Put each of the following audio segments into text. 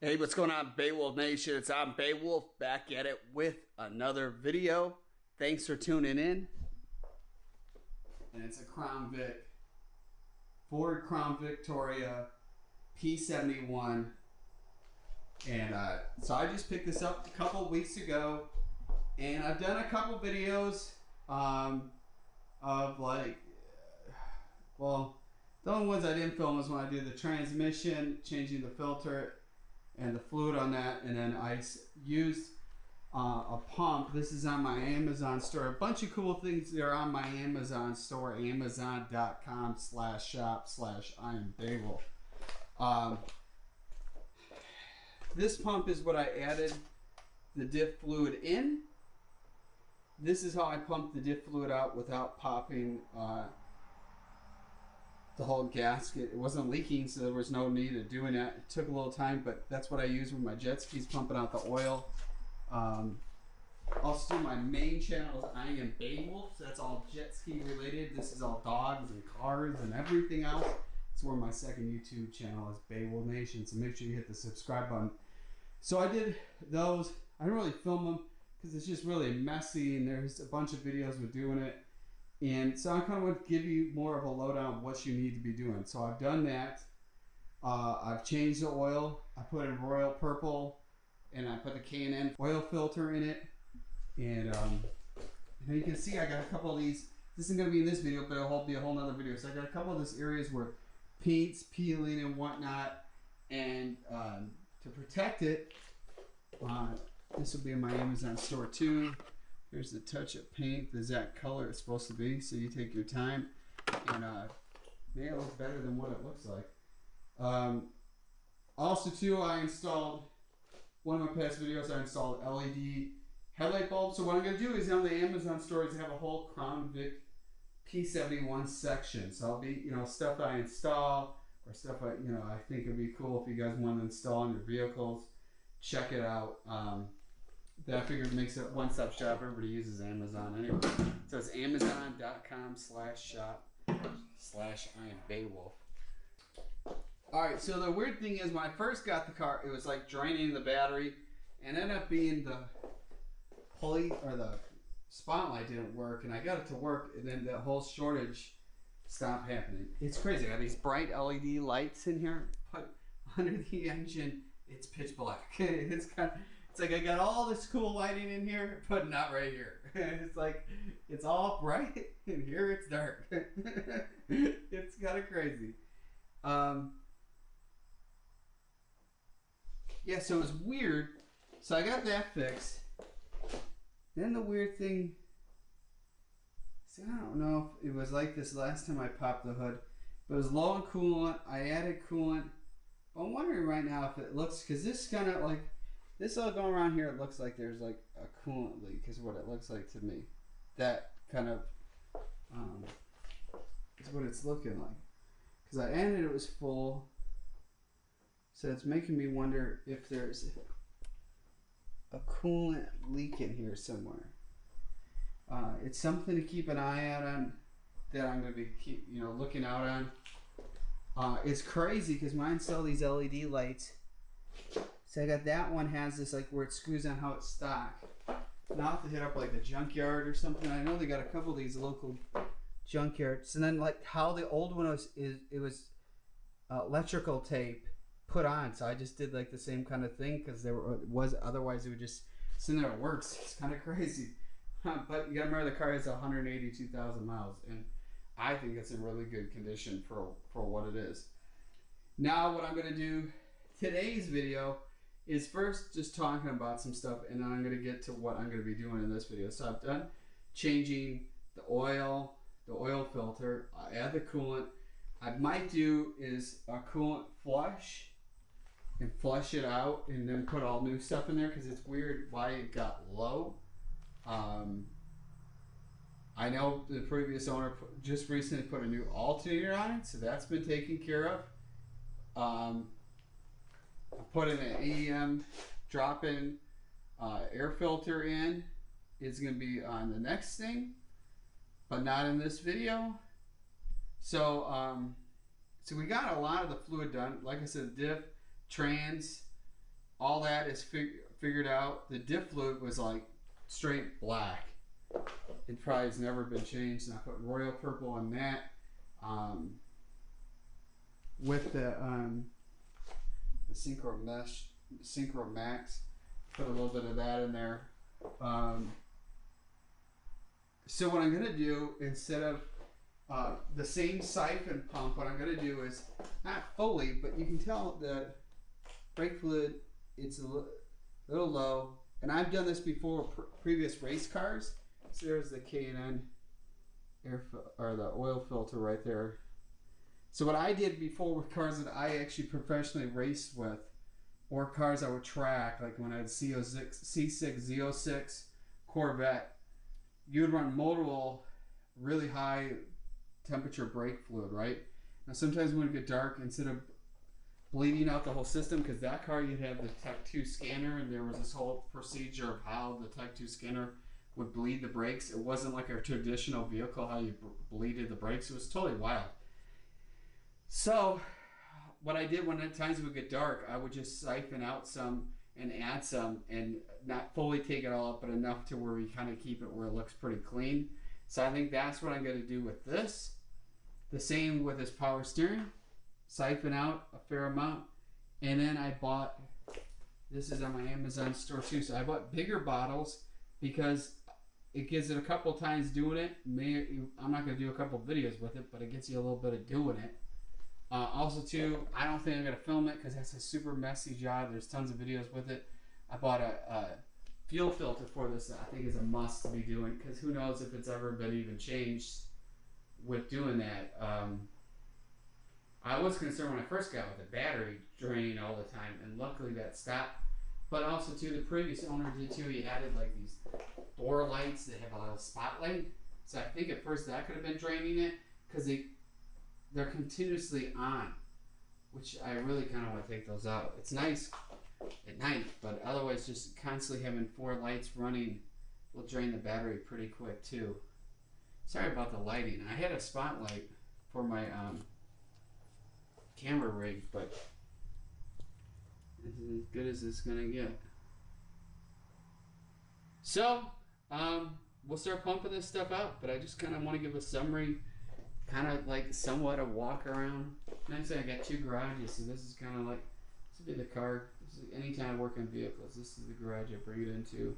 Hey, what's going on, Beowulf Nation? It's I'm Beowulf, back at it with another video. Thanks for tuning in. And it's a Crown Vic, Ford Crown Victoria p71. And so I just picked this up a couple weeks ago, and I've done a couple videos of like, well, the only ones I didn't film was when I did the transmission, changing the filter and the fluid on that, and then I used a pump. This is on my Amazon store. A bunch of cool things that are on my Amazon store, amazon.com/shop/IamBeowulf. This pump is what I added the diff fluid in. This is how I pumped the diff fluid out without popping the whole gasket. It wasn't leaking, so there was no need of doing that. It took a little time, but that's what I use with my jet skis, pumping out the oil. Also, my main channel is I Am Beowulf, so that's all jet ski related. This is all dogs and cars and everything else. It's where my second YouTube channel is Beowulf Nation, so make sure you hit the subscribe button. So I did those. I didn't really film them because it's just really messy, and there's a bunch of videos with doing it. And so I kind of want to give you more of a lowdown of what you need to be doing. So I've done that. I've changed the oil. I put in royal purple, and I put the K&N oil filter in it. And you can see I got a couple of these. This isn't going to be in this video, but it'll be a whole nother video. So I got a couple of these areas where paint's peeling and whatnot. And to protect it, this will be in my Amazon store too. Here's the touch of paint, the exact color it's supposed to be, so you take your time, and may it look better than what it looks like. Also too, I installed, one of my past videos, I installed LED headlight bulbs. So what I'm going to do is on the Amazon store is have a whole Crown Vic p71 section. So I'll be, stuff that I install, or stuff I think it'd be cool if you guys want to install on your vehicles. Check it out. That I figured makes it one-stop shop. Everybody uses Amazon anyway. So it's amazon.com/shop/IamBeowulf. Alright, so the weird thing is when I first got the car, it was like draining the battery, and ended up being the pulley or the spotlight didn't work, and I got it to work, and then the whole shortage stopped happening. It's crazy. I got these bright LED lights in here, put under the engine, it's pitch black. It's like I got all this cool lighting in here, but not right here. It's like, it's all bright, and here it's dark. It's kind of crazy. Yeah, so it was weird. So I got that fixed. Then the weird thing, see, I don't know if it was like this last time I popped the hood, but it was low in coolant. I added coolant. But I'm wondering right now if it looks, because this kind of like, this all going around here, it looks like there's like a coolant leak is what it looks like to me. That kind of is what it's looking like. Because I ended it was full. So it's making me wonder if there's a coolant leak in here somewhere. It's something to keep an eye out on, that I'm going to be looking out on. It's crazy because mine sell these LED lights. So I got that one has this like where it screws on how it's stock. Now I have to hit up like the junkyard or something. I know they got a couple of these local junkyards. And then like how the old one was, it was electrical tape put on. So I just did like the same kind of thing because otherwise it would just sit there. It works. It's kind of crazy. But you gotta remember the car has 182,000 miles, and I think it's in really good condition for what it is. Now what I'm gonna do today's video is first just talking about some stuff, and then I'm going to get to what I'm going to be doing in this video. So I've done changing the oil filter. I add the coolant. I might do is a coolant flush and flush it out and then put all new stuff in there because it's weird why it got low. I know the previous owner just recently put a new alternator on it, so that's been taken care of. I put in an AEM drop-in air filter in. It's going to be on the next thing, but not in this video. So, so we got a lot of the fluid done. Like I said, diff, trans, all that is figured out. The diff fluid was like straight black. It probably has never been changed, and I put royal purple on that. With the Synchro Max, put a little bit of that in there. So what I'm gonna do, instead of the same siphon pump, what I'm gonna do is, not fully, but you can tell that brake fluid, it's a little low. And I've done this before with previous race cars. So there's the K&N or the oil filter right there. So what I did before with cars that I actually professionally raced with, or cars I would track, like when I had C6, Z06, Corvette, you would run multiple really high temperature brake fluid, right? Now sometimes when it get dark, instead of bleeding out the whole system, because that car you'd have the Tech 2 scanner, and there was this whole procedure of how the Tech 2 scanner would bleed the brakes. It wasn't like a traditional vehicle, how you bleeded the brakes. It was totally wild. So what I did when at times it would get dark, I would just siphon out some and add some, and not fully take it all up, but enough to where we kind of keep it where it looks pretty clean. So I think that's what I'm going to do with this. The same with this power steering. Siphon out a fair amount. And then I bought, this is on my Amazon store too, so I bought bigger bottles because it gives it a couple times doing it. I'm not going to do a couple videos with it, but it gets you a little bit of doing it. Also too, I don't think I'm going to film it because that's a super messy job. There's tons of videos with it. I bought a fuel filter for this that I think is a must to be doing, because who knows if it's ever been even changed with doing that. I was concerned when I first got with the battery draining all the time, and luckily that stopped. But also too, the previous owner did too. He added like these door lights that have a little spotlight. So I think at first that could have been draining it, because they're continuously on, which I really kind of want to take those out. It's nice at night, but otherwise just constantly having 4 lights running will drain the battery pretty quick too. Sorry about the lighting. I had a spotlight for my camera rig, but this is as good as it's gonna get. So we'll start pumping this stuff out, but I just kind of want to give a summary, kind of like somewhat a walk around. Next, I got 2 garages, so this is kind of like, this would be the car. This is, anytime I work on vehicles, this is the garage I bring it into.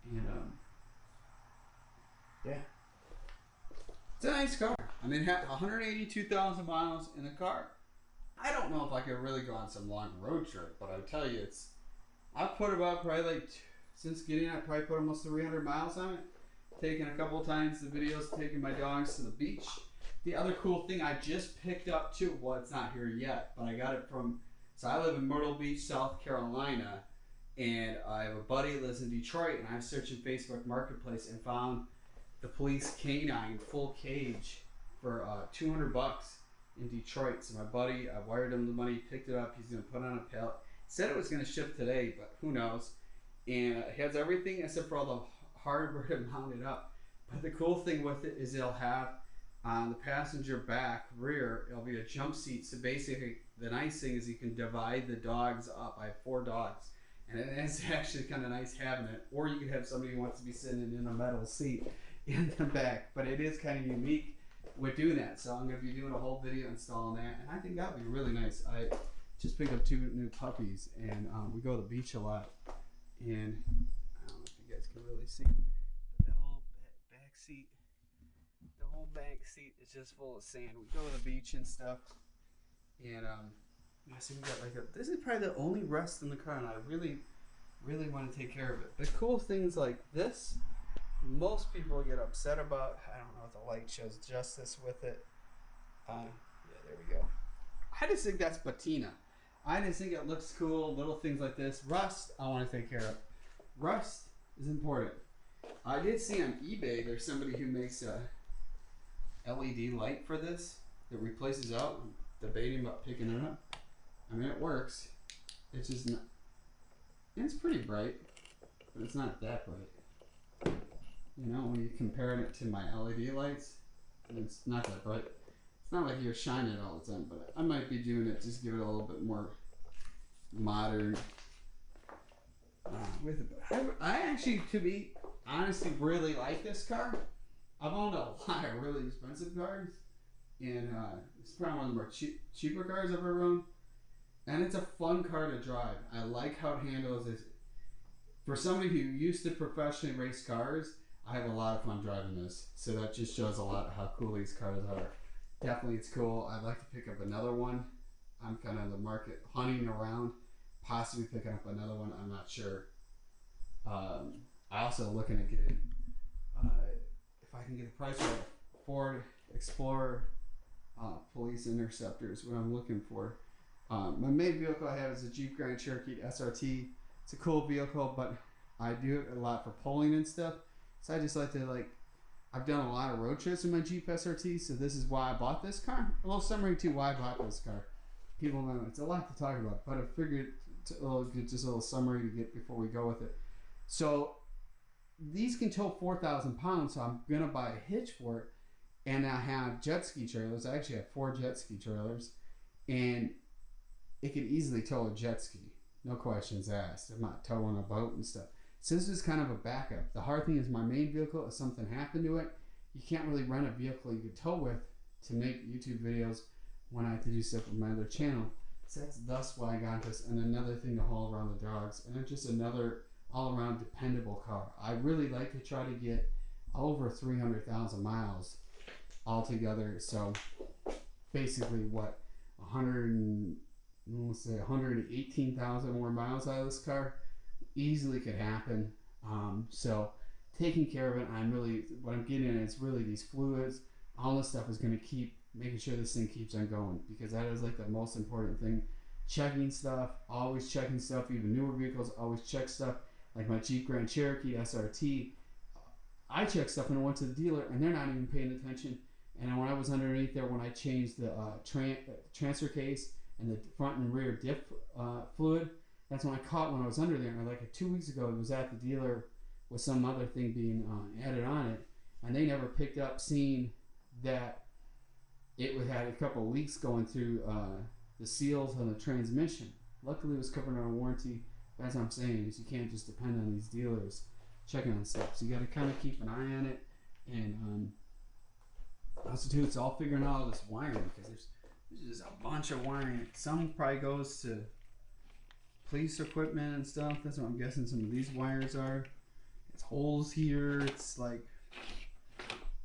And yeah, it's a nice car. I mean, it had 182,000 miles in the car. I don't know if I could really go on some long road trip, but I tell you, I've put about probably like, since getting it, I probably put almost 300 miles on it. Taken a couple of times the videos, taking my dogs to the beach. The other cool thing I just picked up too, well, it's not here yet, but I got it from, so I live in Myrtle Beach, South Carolina, and I have a buddy who lives in Detroit, and I was searching Facebook Marketplace and found the police canine full cage for $200 in Detroit. So my buddy, I wired him the money, picked it up, he's gonna put it on a pallet. Said it was gonna ship today, but who knows. And it has everything except for all the hardware to mount it up. But the cool thing with it is it'll have on the passenger back rear, it'll be a jump seat. So basically the nice thing is you can divide the dogs up. I have 4 dogs, and it's actually kind of nice having it. Or you could have somebody who wants to be sitting in a metal seat in the back, but it is kind of unique with doing that. So I'm going to be doing a whole video installing that, and I think that would be really nice. I just picked up 2 new puppies, and we go to the beach a lot, and I don't know if you guys can really see, but the whole back seat is just full of sand. We go to the beach and stuff, and I see we got like this is probably the only rust in the car, and I really want to take care of it. But cool things like this, most people get upset about. I don't know if the light shows justice with it. Yeah, there we go. I just think that's patina. I just think it looks cool. Little things like this. Rust, I want to take care of. Rust is important. I did see on eBay there's somebody who makes a LED light for this that replaces out. I'm debating about picking it up. I mean, it works. It's just not. It's pretty bright, but it's not that bright. You know, when you're comparing it to my LED lights, it's not that bright. It's not like you're shining it all the time, but I might be doing it just give it a little bit more modern with it. I actually, to be honestly, really like this car. I've owned a lot of really expensive cars, and it's probably one of the more cheaper cars I've ever owned. And it's a fun car to drive. I like how it handles it. For somebody who used to professionally race cars, I have a lot of fun driving this. So that just shows a lot of how cool these cars are. Definitely it's cool. I'd like to pick up another one. I'm kind of in the market hunting around, possibly picking up another one. I'm not sure. I also looking at getting, if I can get a price for a Ford Explorer Police Interceptor is what I'm looking for. My main vehicle I have is a Jeep Grand Cherokee SRT. It's a cool vehicle, but I do it a lot for pulling and stuff. So I just like to I've done a lot of road trips with my Jeep SRT, so this is why I bought this car. A little summary too why I bought this car. People know it's a lot to talk about, but I figured just a little summary to get before we go with it. So these can tow 4,000 pounds, so I'm gonna buy a hitch for it, and I have jet ski trailers. I actually have 4 jet ski trailers, and it could easily tow a jet ski, no questions asked. I'm not towing a boat and stuff. So this is kind of a backup. The hard thing is my main vehicle, if something happened to it, you can't really rent a vehicle you could tow with to make YouTube videos when I have to do stuff with my other channel. So that's thus why I got this, and another thing to haul around the dogs, and it's just another all-around dependable car. I really like to try to get over 300,000 miles altogether. So basically, what, 118,000 more miles out of this car easily could happen. So taking care of it, what I'm getting at is really these fluids. All this stuff is going to keep making sure this thing keeps on going, because that is like the most important thing. Checking stuff, always checking stuff. Even newer vehicles, always check stuff. Like my Jeep Grand Cherokee SRT, I checked stuff when I went to the dealer, and they're not even paying attention. And when I was underneath there, when I changed the transfer case and the front and rear diff fluid, that's when I caught when I was under there. And like 2 weeks ago, it was at the dealer with some other thing being added on it, and they never picked up seeing that it had a couple of leaks going through the seals on the transmission. Luckily, it was covered under warranty. As I'm saying, is you can't just depend on these dealers checking on stuff. So you got to kind of keep an eye on it, and also too, it's all figuring out all this wiring, because there's just a bunch of wiring. Some probably goes to police equipment and stuff. That's what I'm guessing some of these wires are. It's holes here. It's like,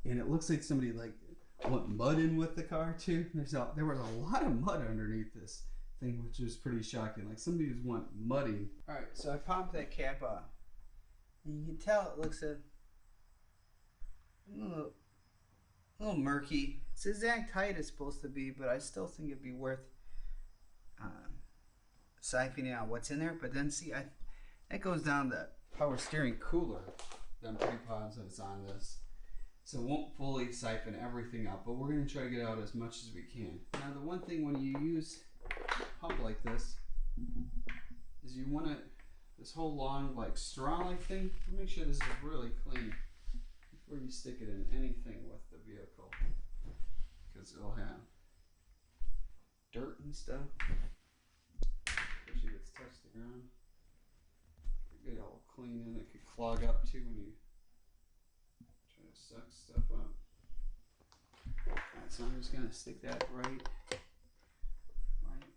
and it looks like somebody went mud in with the car too. There was a lot of mud underneath this thing, which was pretty shocking. Like somebody just went muddy. All right, so I popped that cap off, and you can tell it looks a little murky. It's the exact height it's supposed to be, but I still think it'd be worth siphoning out what's in there. But then see, that goes down the power steering cooler. I'm pretty positive it's on this. So it won't fully siphon everything out, but we're going to try to get out as much as we can. Now the one thing when you use a pump like this is you want to, this whole long straw-like thing, make sure this is really clean before you stick it in anything with the vehicle, because it'll have dirt and stuff, especially if it's touched the ground. Get it all clean, and it could clog up too when you try to suck stuff up. Alright, so I'm just going to stick that right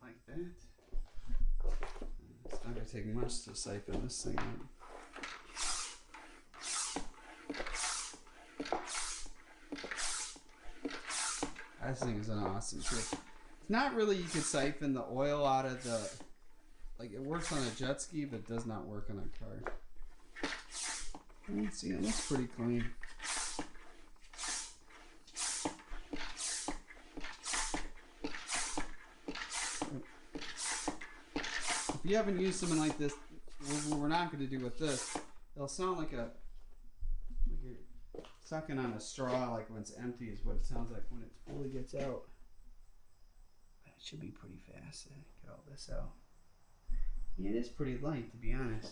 like that. It's not going to take much to siphon this thing out. This thing is an awesome trick. It's not really, you could siphon the oil out of the, it works on a jet ski, but it does not work on a car. Let's see, it looks pretty clean. If you haven't used something like this, what we're not going to do with this, it'll sound like you're sucking on a straw, like when it's empty is what it sounds like when it fully gets out. That should be pretty fast to get all this out. Yeah, it is pretty light, to be honest.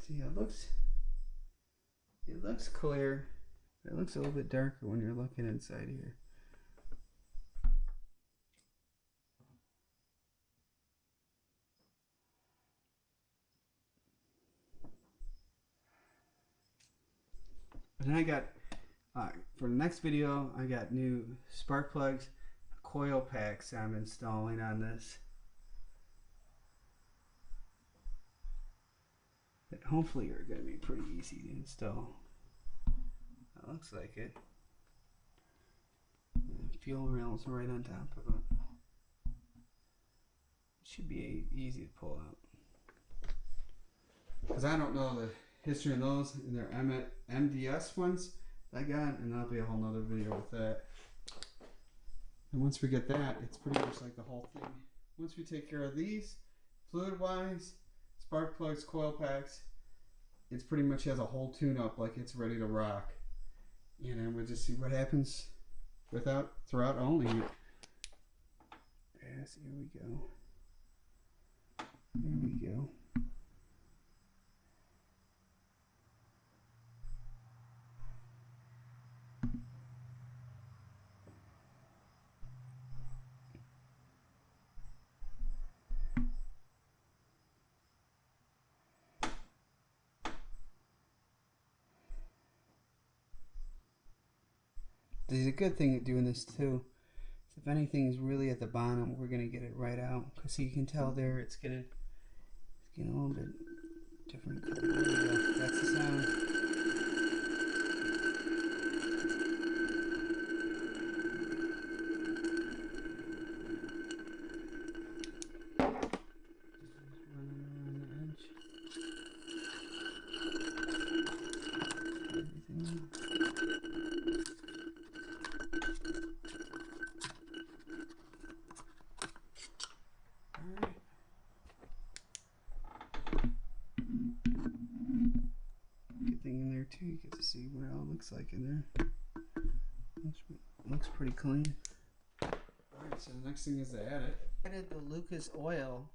See, it looks clear. It looks a little bit darker when you're looking inside here. And I got, for the next video, I got new spark plugs, coil packs I'm installing on this. That hopefully are going to be pretty easy to install. That looks like it. Fuel rails right on top of it. It should be easy to pull out. Because I don't know the history of those, and they're MDS ones that I got, and that'll be a whole nother video with that. And once we get that, it's pretty much like the whole thing. Once we take care of these, fluid wise, spark plugs, coil packs, it's pretty much has a whole tune up, like it's ready to rock. And then we'll just see what happens throughout owning it. Yes, here we go. There we go. There's a good thing at doing this too. If anything is really at the bottom, we're gonna get it right out. Cause you can tell there it's getting a little bit different color. There we go. That's the sound. Too, you get to see what it all looks like in there. Looks pretty clean. Alright, so the next thing is to add it. I added the Lucas oil.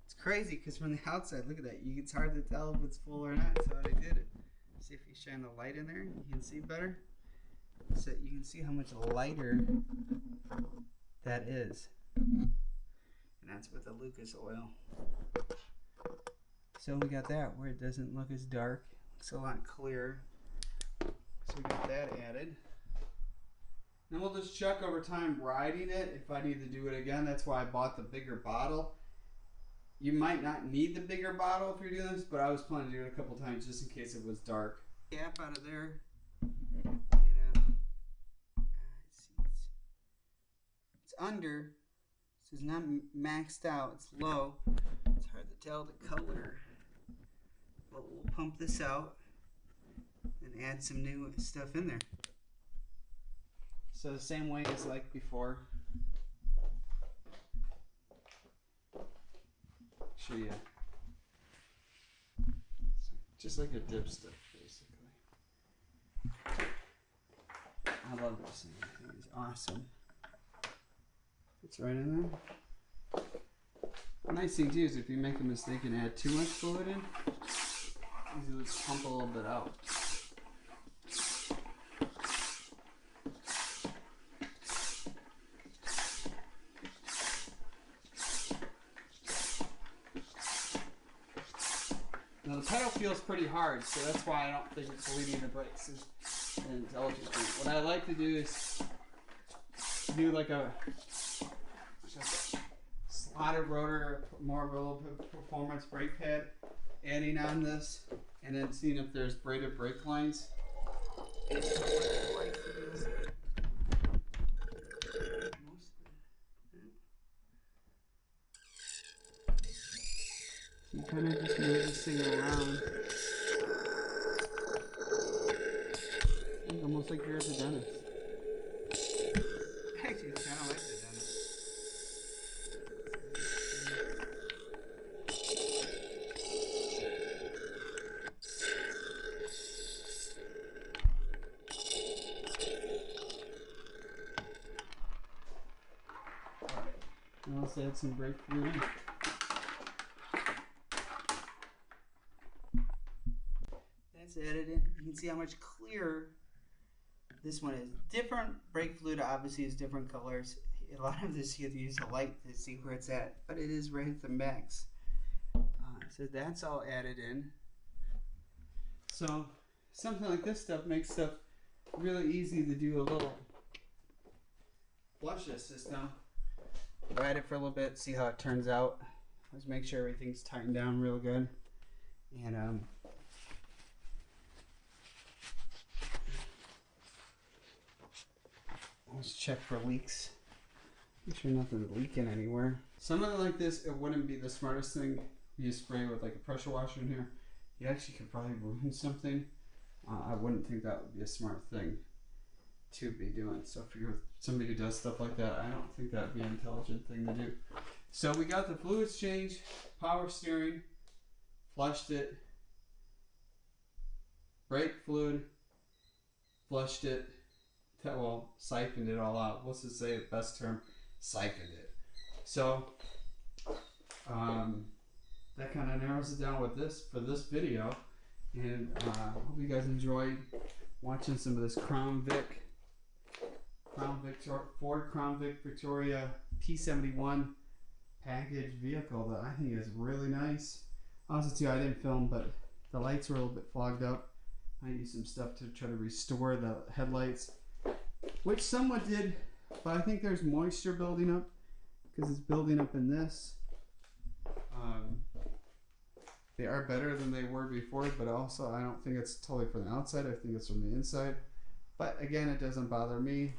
It's crazy because from the outside, look at that. It's hard to tell if it's full or not. So I did it. See if you shine the light in there, you can see better. So you can see how much lighter that is. And that's with the Lucas oil. So we got that where it doesn't look as dark. It's a lot clearer. So we got that added. Then we'll just check over time riding it if I need to do it again. That's why I bought the bigger bottle. You might not need the bigger bottle if you're doing this, but I was planning to do it a couple times just in case it was dark. Gap out of there. It's under, so it's not maxed out. It's low. It's hard to tell the color. But we'll pump this out and add some new stuff in there. So the same way as like before. Show you. Just like a dipstick, basically. I love this thing. I think it's awesome. It's right in there. The nice thing too is if you make a mistake and add too much fluid in, you just pump a little bit out. Now the pedal feels pretty hard, so that's why I don't think it's bleeding the brakes. What I like to do is do like a slotted rotor, more of a little bit performance brake pad, adding on this, and then seeing if there's braided brake lines. You kind of just move this thing around. It's almost like you're at the dentist. Actually, it's kind of like the dentist. Now let's add some brake fluid. that's added in. You can see how much clearer this one is. Different brake fluid obviously is different colors. A lot of this you have to use a light to see where it's at, but it is right at the max. So that's all added in. So something like this stuff makes stuff really easy to do a little flush this system. Ride it for a little bit, see how it turns out. Let's make sure everything's tightened down real good. And let's check for leaks. Make sure nothing's leaking anywhere. Something like this, it wouldn't be the smartest thing. You spray with like a pressure washer in here. You actually could probably ruin something. I wouldn't think that would be a smart thing to be doing. So if you're somebody who does stuff like that, I don't think that would be an intelligent thing to do. So we got the fluids changed, power steering, flushed it, brake fluid, flushed it, well, siphoned it all out. What's to say the best term? Siphoned it. So that kind of narrows it down with this for this video. And I hope you guys enjoyed watching some of this Ford Crown Vic Victoria p71 package vehicle that I think is really nice. Honestly too, I didn't film, but the lights were a little bit fogged up. I used some stuff to try to restore the headlights, which somewhat did, but I think there's moisture building up because it's building up in this. They are better than they were before, but also I don't think it's totally from the outside. I think it's from the inside. But again, it doesn't bother me.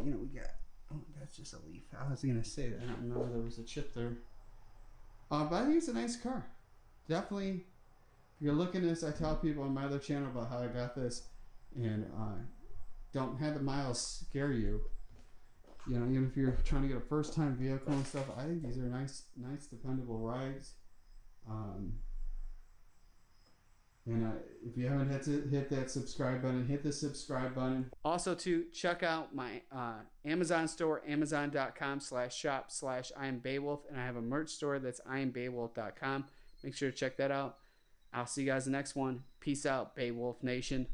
You know, we got, oh, that's just a leaf. I was gonna say that. I don't know there was a chip there. But I think it's a nice car. Definitely, if you're looking at this, I tell people on my other channel about how I got this, and don't have the miles scare you. You know, even if you're trying to get a first-time vehicle and stuff, I think these are nice, dependable rides. If you haven't hit that subscribe button, hit the subscribe button. Also to check out my Amazon store, amazon.com/shop/IamBeowulf, and I have a merch store that's IamBeowulf.com. Make sure to check that out. I'll see you guys in the next one. Peace out, Beowulf Nation.